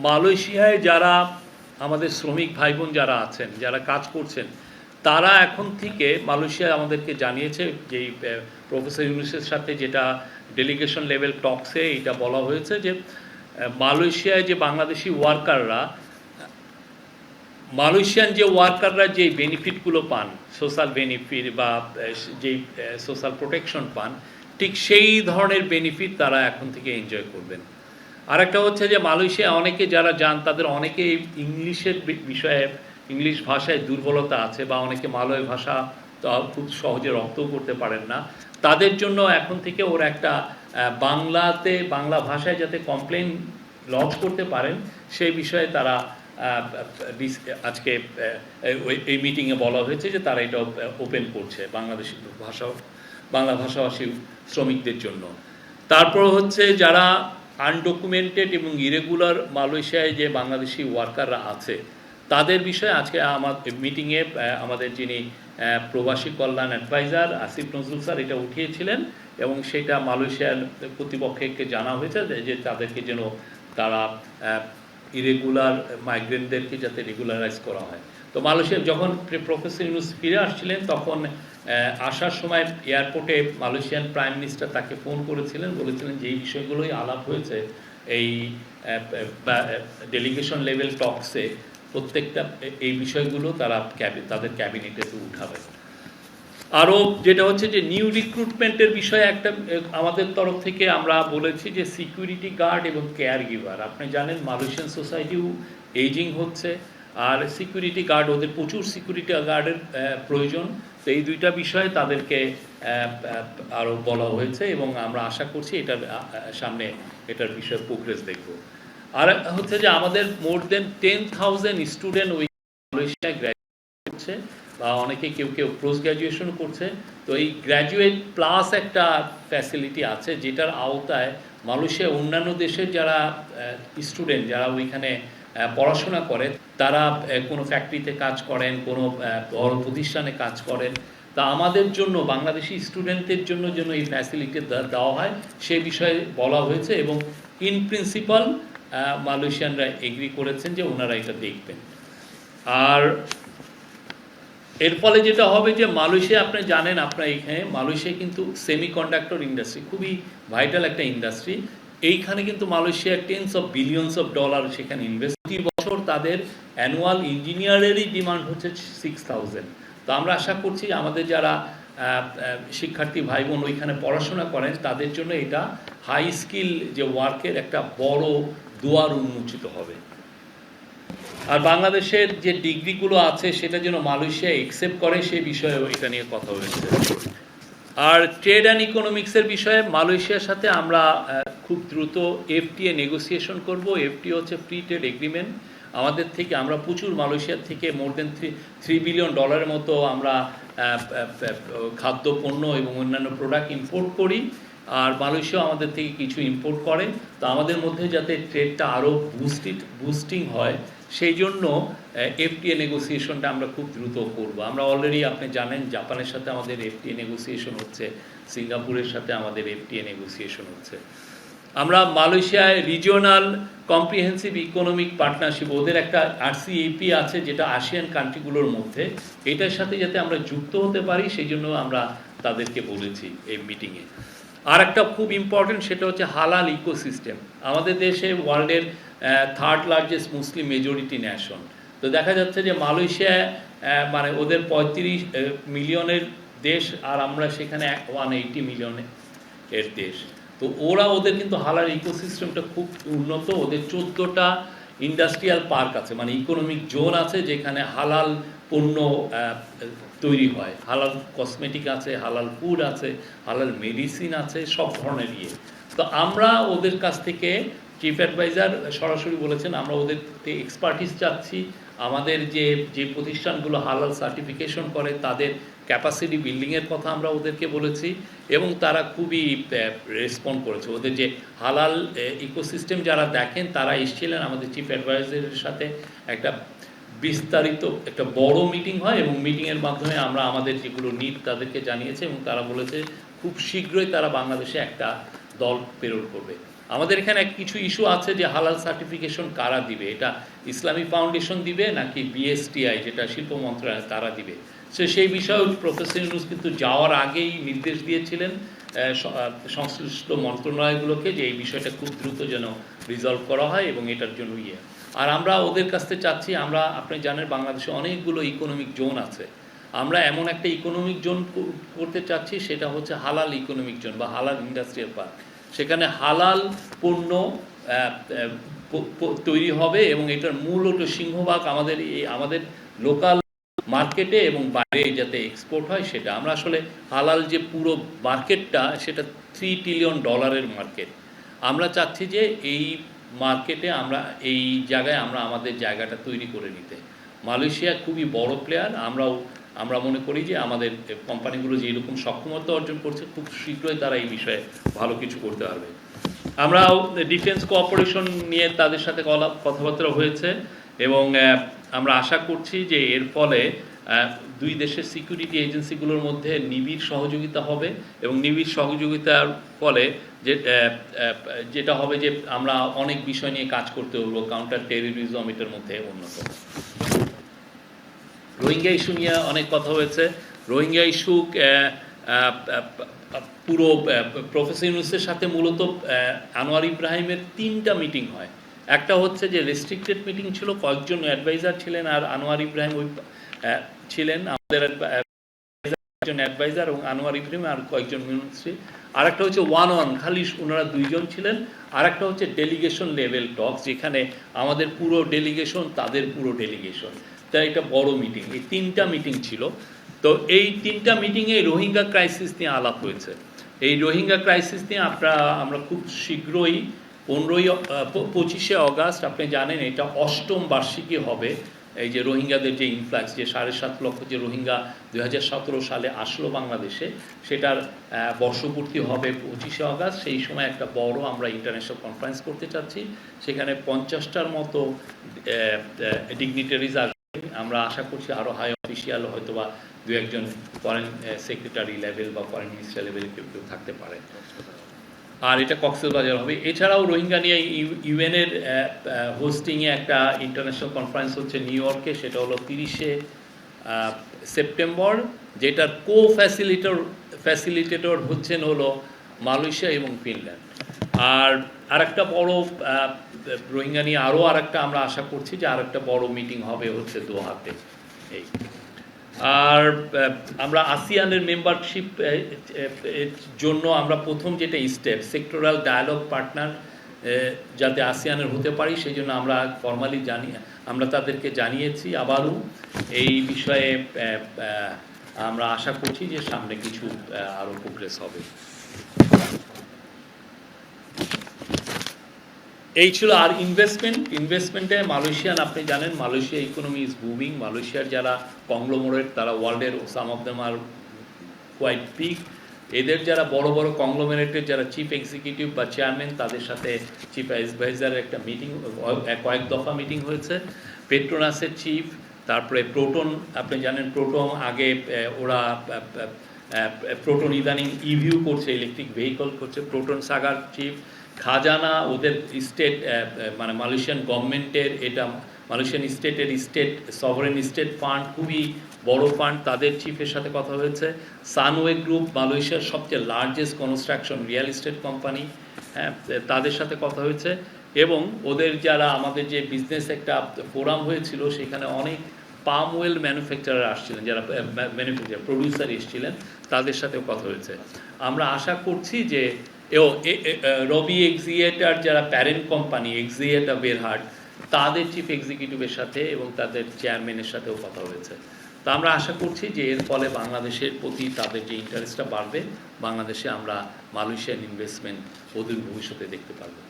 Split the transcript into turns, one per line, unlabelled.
মালয়েশিয়ায় যারা আমাদের শ্রমিক ভাই বোন যারা আছেন, যারা কাজ করছেন, তারা এখন থেকে মালয়েশিয়া আমাদেরকে জানিয়েছে, যেই প্রফেসর ইউনুসের সাথে যেটা ডেলিগেশন লেভেল টকসে এটা বলা হয়েছে যে মালয়েশিয়ায় যে বাংলাদেশি ওয়ার্কাররা, মালয়েশিয়ান যে ওয়ার্কাররা যেই বেনিফিটগুলো পান, সোশ্যাল বেনিফিট বা যেই সোশ্যাল প্রোটেকশন পান, ঠিক সেই ধরনের বেনিফিট তারা এখন থেকে এনজয় করবেন। আরেকটা হচ্ছে যে মালয়েশিয়া অনেকে যারা যান তাদের অনেকে ইংলিশের বিষয়ে, ইংলিশ ভাষায় দুর্বলতা আছে, বা অনেকে মালয় ভাষা তো খুব সহজে রপ্তও করতে পারেন না। তাদের জন্য এখন থেকে ওরা একটা বাংলা ভাষায় যাতে কমপ্লেন লঞ্চ করতে পারেন সেই বিষয়ে তারা আজকে এই মিটিংয়ে বলা হয়েছে যে তারা এটা ওপেন করছে বাংলা ভাষাভাষী শ্রমিকদের জন্য। তারপর হচ্ছে যারা আনডকুমেন্টেড এবং ইরেগুলার মালয়েশিয়ায় যে বাংলাদেশি ওয়ার্কাররা আছে তাদের বিষয়ে আজকে আমাদের মিটিংয়ে আমাদের যিনি প্রবাসী কল্যাণ অ্যাডভাইজার আসিফ নজরুল স্যার এটা উঠিয়েছিলেন, এবং সেটা মালয়েশিয়ার কর্তৃপক্ষকে জানা হয়েছে যে তাদেরকে যেন তারা ইরেগুলার মাইগ্রেন্টদেরকে যাতে রেগুলারাইজ করা হয়। তো মালয়েশিয়া যখন প্রফেসর ইউনুস ফিরে আসছিলেন তখন আসার সময় এয়ারপোর্টে মালয়েশিয়ান প্রাইম মিনিস্টার তাকে ফোন করেছিলেন, বলেছিলেন যে এই বিষয়গুলোই আলাপ হয়েছে এই ডেলিগেশন লেভেল টকসে, প্রত্যেকটা এই বিষয়গুলো তারা তাদের ক্যাবিনেটে উঠাবে। আরও যেটা হচ্ছে যে নিউ রিক্রুটমেন্টের বিষয়ে একটা আমাদের তরফ থেকে আমরা বলেছি যে সিকিউরিটি গার্ড এবং কেয়ার গিভার, আপনি জানেন মালয়েশিয়ান সোসাইটিও এজিং হচ্ছে, আর সিকিউরিটি গার্ড, ওদের প্রচুর সিকিউরিটি গার্ডের প্রয়োজন। তো এই দুইটা বিষয়ে তাদেরকে আরও বলা হয়েছে, এবং আমরা আশা করছি এটার সামনে এটার বিষয়ে প্রোগ্রেস দেখব। আর হচ্ছে যে আমাদের মোর দেন 10,000 স্টুডেন্ট ওই মালয়েশিয়ায় গ্র্যাজুয়েট করছে, বা অনেকে কেউ পোস্ট গ্র্যাজুয়েশন করছে। তো এই গ্র্যাজুয়েট প্লাস একটা ফ্যাসিলিটি আছে যেটার আওতায় মালয়েশিয়া অন্যান্য দেশের যারা স্টুডেন্ট যারা ওইখানে পড়াশোনা করে, তারা কোনো ফ্যাক্টরিতে কাজ করেন, কোনো বড় প্রতিষ্ঠানে কাজ করেন, তা আমাদের জন্য বাংলাদেশি স্টুডেন্টদের জন্য যেন এই ফ্যাসিলিটি দেওয়া হয় সে বিষয়ে বলা হয়েছে, এবং ইন প্রিন্সিপাল মালয়েশিয়ানরা এগ্রি করেছেন যে ওনারা এটা দেখবেন। আর এর ফলে যেটা হবে যে মালয়েশিয়া, আপনি জানেন, আপনার এখানে মালয়েশিয়া কিন্তু সেমিকন্ডাক্টর ইন্ডাস্ট্রি খুবই ভাইটাল একটা ইন্ডাস্ট্রি। এইখানে কিন্তু Malaysia tense of billions of dollar সেখানে ইনভেস্ট, প্রতি বছর তাদের অ্যানুয়াল ইঞ্জিনিয়ারেরই ডিমান্ড হচ্ছে 6,000। তো আমরা আশা করছি আমাদের যারা শিক্ষার্থী ভাই বোন ওইখানে পড়াশোনা করেন তাদের জন্য এটা হাই স্কিল যে ওয়ার্কের একটা বড় দুয়ার উন্মোচিত হবে। আর বাংলাদেশের যে ডিগ্রিগুলো আছে সেটা যেন মালয়েশিয়া একসেপ্ট করে সে বিষয়ে এটা নিয়ে কথা হয়েছে। আর ট্রেড অ্যান্ড ইকোনমিক্সের বিষয়ে মালয়েশিয়ার সাথে আমরা খুব দ্রুত এফটিএ নেগোসিয়েশন করব। এফটিএ হচ্ছে ফ্রি ট্রেড এগ্রিমেন্ট। আমাদের থেকে আমরা প্রচুর মালয়েশিয়ার থেকে মোর দেন $3 বিলিয়ন মতো আমরা খাদ্যপণ্য এবং অন্যান্য প্রোডাক্ট ইম্পোর্ট করি, আর মালয়েশিয়া আমাদের থেকে কিছু ইম্পোর্ট করে। তো আমাদের মধ্যে যাতে ট্রেডটা আরও বুস্টিং হয় সেই জন্য এফটিএ নেগোসিয়েশনটা আমরা খুব দ্রুত করব। আমরা অলরেডি, আপনি জানেন, জাপানের সাথে আমাদের এফটিএ নেগোসিয়েশন হচ্ছে, সিঙ্গাপুরের সাথে আমাদের এফটিএ নেগোসিয়েশন হচ্ছে। আমরা মালয়েশিয়ায় রিজিওনাল কম্প্রিহেন্সিভ ইকোনমিক পার্টনারশিপ, ওদের একটা আরসিইপি আছে যেটা আসিয়ান কান্ট্রিগুলোর মধ্যে, এটার সাথে যাতে আমরা যুক্ত হতে পারি সেই জন্য আমরা তাদেরকে বলেছি এই মিটিংয়ে। আর একটা খুব ইম্পর্টেন্ট সেটা হচ্ছে হালাল ইকোসিস্টেম। আমাদের দেশে ওয়ার্ল্ডের 3rd লার্জেস্ট মুসলিম মেজরিটি ন্যাশন। তো দেখা যাচ্ছে যে মালয়েশিয়া মানে ওদের 35 মিলিয়নের দেশ, আর আমরা সেখানে 180 মিলিয়নের দেশ। তো ওদের কিন্তু হালাল ইকোসিস্টেমটা খুব উন্নত। ওদের 14টা ইন্ডাস্ট্রিয়াল পার্ক আছে, মানে ইকোনমিক জোন আছে যেখানে হালাল পণ্য তৈরি হয়, হালাল কসমেটিক আছে, হালাল ফুড আছে, হালাল মেডিসিন আছে, সব ধরনের ইয়ে। তো আমরা ওদের কাছ থেকে, চিফ অ্যাডভাইজার সরাসরি বলেছেন, আমরা ওদের এক্সপার্টিস চাচ্ছি। আমাদের যে প্রতিষ্ঠানগুলো হালাল সার্টিফিকেশন করে তাদের ক্যাপাসিটি বিল্ডিংয়ের কথা আমরা ওদেরকে বলেছি, এবং তারা খুবই রেসপন্ড করেছে। ওদের যে হালাল ইকোসিস্টেম যারা দেখেন তারা এসেছিলেন আমাদের চিফ অ্যাডভাইজারের সাথে, একটা বিস্তারিত একটা বড় মিটিং হয়, এবং মিটিংয়ের মাধ্যমে আমরা আমাদের যেগুলো নিড তাদেরকে জানিয়েছি, এবং তারা বলেছে খুব শীঘ্রই তারা বাংলাদেশে একটা দল প্রেরণ করবে। আমাদের এখানে কিছু ইস্যু আছে যে হালাল সার্টিফিকেশন কারা দিবে, এটা ইসলামী ফাউন্ডেশন দিবে নাকি বিএসটিআই যেটা শিল্প মন্ত্রণালয় তারা দিবে। সেই বিষয়েও প্রফেসর ইউনূস কিন্তু যাওয়ার আগেই নির্দেশ দিয়েছিলেন সংশ্লিষ্ট মন্ত্রণালয়গুলোকে যে এই বিষয়টা খুব দ্রুত যেন রিজলভ করা হয় এবং এটার জন্য আর আমরা ওদের কাছ থেকে চাচ্ছি, আমরা আপনি জানেন বাংলাদেশে অনেকগুলো ইকোনমিক জোন আছে, আমরা এমন একটা ইকোনমিক জোন করতে চাচ্ছি সেটা হচ্ছে হালাল ইকোনমিক জোন বা হালাল ইন্ডাস্ট্রিয়াল পার্ক। সেখানে হালাল পণ্য তৈরি হবে এবং এটার মূল হলো সিংহভাগ আমাদের লোকাল মার্কেটে এবং বাইরে যাতে এক্সপোর্ট হয় সেটা। আমরা আসলে হালাল যে পুরো মার্কেটটা সেটা $3 ট্রিলিয়ন মার্কেট। আমরা চাচ্ছি যে এই মার্কেটে এই জায়গায় আমরা আমাদের জায়গাটা তৈরি করে নিতে। মালয়েশিয়া খুবই বড় প্লেয়ার, আমরা মনে করি যে আমাদের কোম্পানিগুলো যে এরকম সক্ষমতা অর্জন করছে খুব শীঘ্রই তারা এই বিষয়ে ভালো কিছু করতে পারবে। আমরাও ডিফেন্স কোঅপারেশন নিয়ে তাদের সাথে কথাবার্তা হয়েছে এবং আমরা আশা করছি যে এর ফলে দুই দেশের সিকিউরিটি এজেন্সিগুলোর মধ্যে নিবিড় সহযোগিতা হবে এবং নিবিড় সহযোগিতার ফলে যেটা হবে যে আমরা অনেক বিষয় নিয়ে কাজ করতে পারবো। কাউন্টার টেররিজম এটার মধ্যে অন্যতম। রোহিঙ্গা ইস্যু নিয়ে অনেক কথা হয়েছে। রোহিঙ্গা ইস্যু পুরো প্রফেসর ইউনূসের সাথে মূলত আনোয়ার ইব্রাহিমের 3টা মিটিং হয়। একটা হচ্ছে যে রেস্ট্রিক্টেড মিটিং ছিল, কয়েকজন অ্যাডভাইজার ছিলেন আর আনোয়ার ইব্রাহিম ছিলেন আমাদের একজন অ্যাডভাইজার এবং আনোয়ার ইব্রাহিম আর কয়েকজন মিনিস্ট্রি। আর একটা হচ্ছে ওয়ান খালি ওনারা 2জন ছিলেন। আর একটা হচ্ছে ডেলিগেশন লেভেল টক, যেখানে আমাদের পুরো ডেলিগেশন তাদের পুরো ডেলিগেশন, তাই একটা বড় মিটিং। এই 3টা মিটিং ছিল। তো এই 3টা মিটিংয়ে রোহিঙ্গা ক্রাইসিস নিয়ে আলাপ হয়েছে। এই রোহিঙ্গা ক্রাইসিস নিয়ে আমরা খুব শীঘ্রই 25শে অগাস্ট, আপনি জানেন এটা 8ম বার্ষিকী হবে এই যে রোহিঙ্গাদের যে ইনফ্লাক্স, যে 7.5 লক্ষ যে রোহিঙ্গা 2017 সালে আসলো বাংলাদেশে, সেটার বর্ষপূর্তি হবে 25শে অগাস্ট। সেই সময় একটা বড় আমরা ইন্টারন্যাশনাল কনফারেন্স করতে চাচ্ছি, সেখানে 50টার মতো ডিগনিটারিজ আসবে। আমরা আশা করছি আরও হাই অফিসিয়াল হয়তো বা 2-1জন ফরেন সেক্রেটারি লেভেল বা ফরেন মিনিস্টার লেভেল কেউ থাকতে পারে। আর এটা কক্সবাজার হবে। এছাড়াও রোহিঙ্গা নিয়ে ইউএনের হোস্টিংয়ে একটা ইন্টারন্যাশনাল কনফারেন্স হচ্ছে নিউ ইয়র্কে, সেটা হলো 30শে সেপ্টেম্বর, যেটার ফ্যাসিলিটেটর হচ্ছেন হলো মালয়েশিয়া এবং ফিনল্যান্ড। আর একটা বড় রোহিঙ্গা নিয়ে আরেকটা আমরা আশা করছি যে আরেকটা বড় মিটিং হবে হচ্ছে দোহাতে। এই আর আমরা আসিয়ানের মেম্বারশিপ জন্য আমরা প্রথম যেটা স্টেপ, সেক্টরাল ডায়ালগ পার্টনার যাতে আসিয়ানের হতে পারি, সেই জন্য আমরা ফর্মালি আমরা তাদেরকে জানিয়েছি। আবারও এই বিষয়ে আমরা আশা করছি যে সামনে কিছু আরও প্রোগ্রেস হবে। এই ছিল। আর ইনভেস্টমেন্টে মালয়েশিয়ান, আপনি জানেন মালয়েশিয়া ইকোনমি ইজ বুমিং। মালয়েশিয়ার যারা কংগ্লোমারেট তারা ওয়ার্ল্ডের some of them are quite big. এদের যারা বড় বড় কংগ্লোমারেটের যারা চিফ এক্সিকিউটিভ বা চেয়ারম্যান, তাদের সাথে চিফ অ্যাডভাইজারের একটা মিটিং, কয়েক দফা মিটিং হয়েছে। পেট্রোনাসের চিফ, তারপরে প্রোটন, আপনি জানেন প্রোটন আগে ওরা প্রোটন ইদানিং ইভিউ করছে, ইলেকট্রিক ভেহিকল করছে। প্রোটন সাগার চিফ, খাজানা ওদের স্টেট মানে মালয়েশিয়ান গভর্নমেন্টের, এটা মালয়েশিয়ান স্টেটের সভারেন স্টেট ফান্ড, খুবই বড় ফান্ড, তাদের চিফের সাথে কথা হয়েছে। সানওয়ে গ্রুপ মালয়েশিয়ার সবচেয়ে largest construction real estate company, হ্যাঁ, তাদের সাথে কথা হয়েছে। এবং ওদের যারা আমাদের যে বিজনেস একটা ফোরাম হয়েছিল, সেখানে অনেক পাম অয়েল ম্যানুফ্যাকচারার আসছিলেন, যারা প্রডিউসার এসেছিলেন, তাদের সাথেও কথা হয়েছে। আমরা আশা করছি যে রবি এক্সিয়েটার যারা প্যারেন্ট কোম্পানি এক্সিয়েটা বেরহাট, তাদের চিফ এক্সিকিউটিভের সাথে এবং তাদের চেয়ারম্যানের সাথেও কথা হয়েছে। তো আমরা আশা করছি যে এর ফলে বাংলাদেশের প্রতি তাদের যে ইন্টারেস্টটা বাড়বে, বাংলাদেশে আমরা মালয়েশিয়ান ইনভেস্টমেন্ট অদূর ভবিষ্যতে দেখতে পারবো।